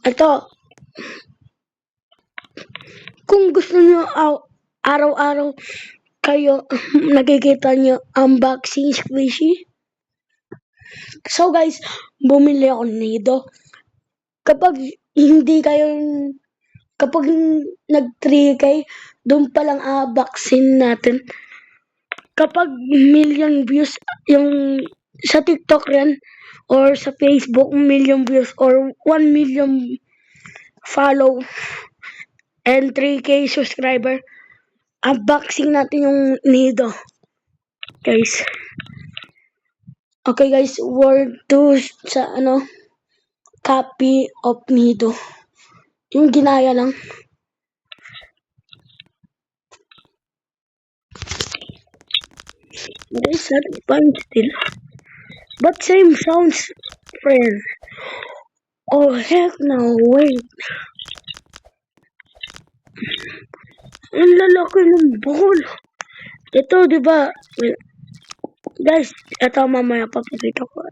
Ito, kung gusto nyo araw-araw kayo nakikita nyo unboxing squishy. So guys, bumili ako nito. Kapag nag 3K, doon pa lang unboxing natin. Kapag million views yung sa TikTok yan or sa Facebook, million views or 1 million follow and 3K subscriber, unboxing natin yung Nido. Guys. Okay guys, word to sa copy of Nido. Yung ginaya lang. Guys, that's fun still. But same sounds, friend. Oh heck no, wait. Ang lalaki ng ball. Ito, di ba? Guys, ito mamaya papakita ko.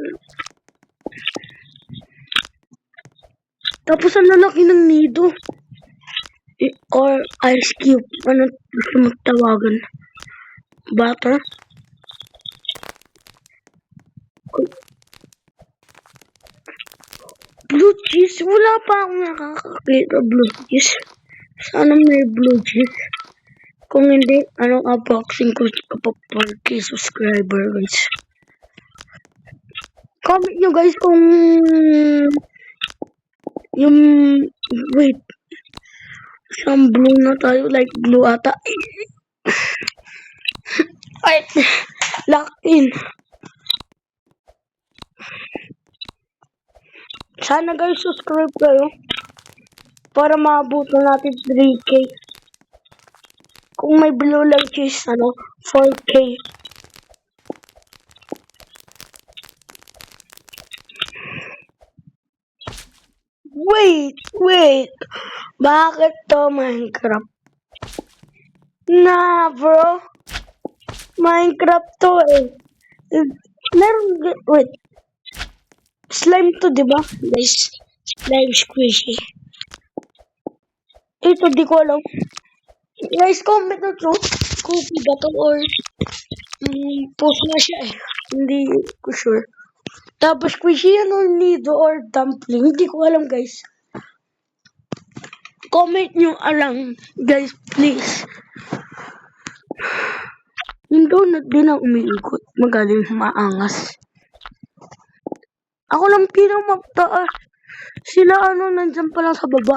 Tapos ang lalaki ng nido. Or ice cube. Ano gusto magtawagan? Butter? Blue cheese? Wala pa akong nakakakita blue cheese. Sana may blue cheese. Kung hindi, anong unboxing ko kapag 4K subscriber guys. Comment nyo guys kung yung wait. Some blue na tayo, like blue ata. Wait. Lock in. Sana guys subscribe kayo para maabutan natin 3K. Kung may blue lang cheese, 4K. Wait. Bakit to Minecraft? Nah, bro. Minecraft to eh. Wait. Slime to, diba? Guys, slime squishy. Ito, di ko alam. Guys, comment na to. Cookie ba to or post na siya eh. Hindi ko sure. Tapos squishy yan or nido or dumpling. Hindi ko alam guys. Comment nyo alam guys please. Yung donut din ang umiikot. Magaling maangas. Ako lang pinamagtaas. Sila nandyan pa lang sa baba.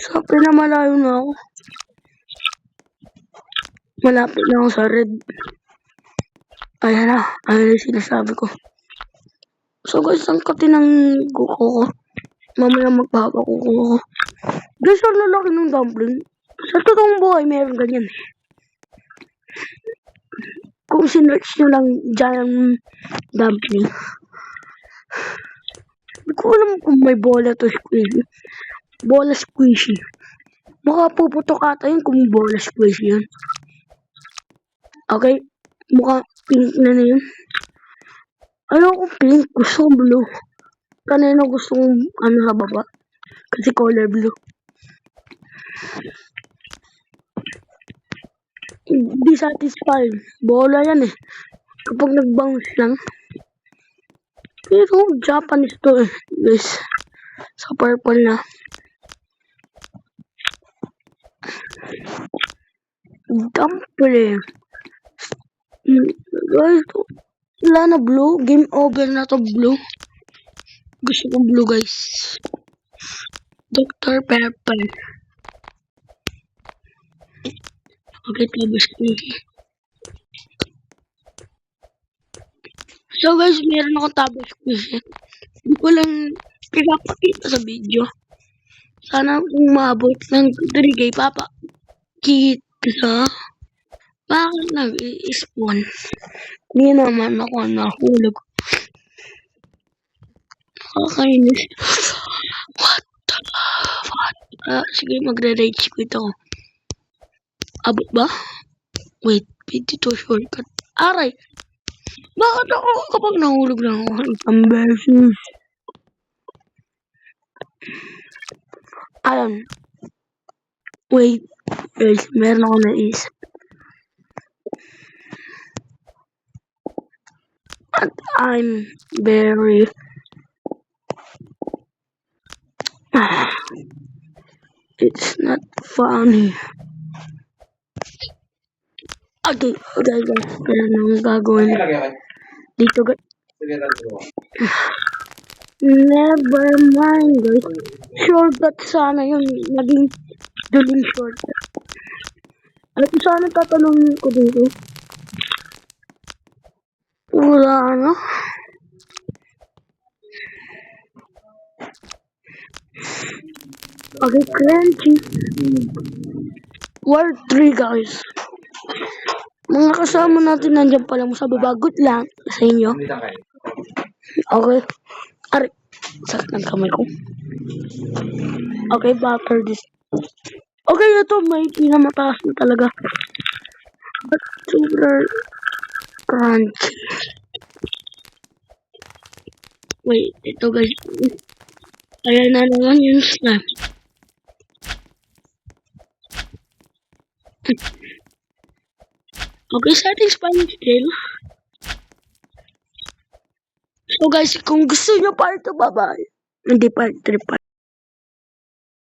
So, pinamalayo na ako. Malapit na ako sa red. Ayan na yung sinasabi ko. So guys, ang kati ng kuko ko. Mamaya magpapakuko ko. Guys, ang lalaki ng dumpling. Sa totoong buhay, meron ganyan. Kung sinerch nyo lang giant dumpling. Hindi ko alam kung may bola to squishy. Bola squishy. Mukha puputok ata yun kung bola squishy yun. Okay, mukha pink na yun. Ayoko pink, gusto blue. Kanina gusto kong sa baba. Kasi color blue. Hindi satisfied. Bola yan eh. Kapag nag-bounce lang. Pero Japanese to eh. Guys. Sa purple na. Dumpling. Guys, wala na blue. Game over na to blue. Gusto ko blue guys. Dr. Pepper. Okay, tapos squishy. So guys, meron akong tapos squishy. Hindi ko lang pinapakita sa video. Sana kung maabot ng 3K, papakita. Bakit nag-i-spawn? Hindi naman ako nahulog. Nakakainis. What? Sige, magre-rage quit ako. Abot ba? Wait, 52 shortcut. Aray! Bakit ako kapag nahulog na ako isang beses? Ayun. Wait. Guys, meron ako naisip. At I'm very... It's not funny. Okay, guys. Kaya nang gagawin. Dito, guys. Never mind, guys. Shortcut sana yun. Naging duling shortcut. Ano kung sana tatanungin ko dito? Wala na. Okay, crunchy. World 3, guys. Mga kasama natin nandiyan pala mo sa baba. Good lang sa inyo. Okay. Ari, sakit ng kamay ko. Okay, butter this. Okay, ito may pinamataas na talaga. But super crunchy. Wait, ito guys. Ayan na naman yung slime. Okay, setting spine still. So guys, kung gusto nyo part 2, bye-bye. Hindi part 3, part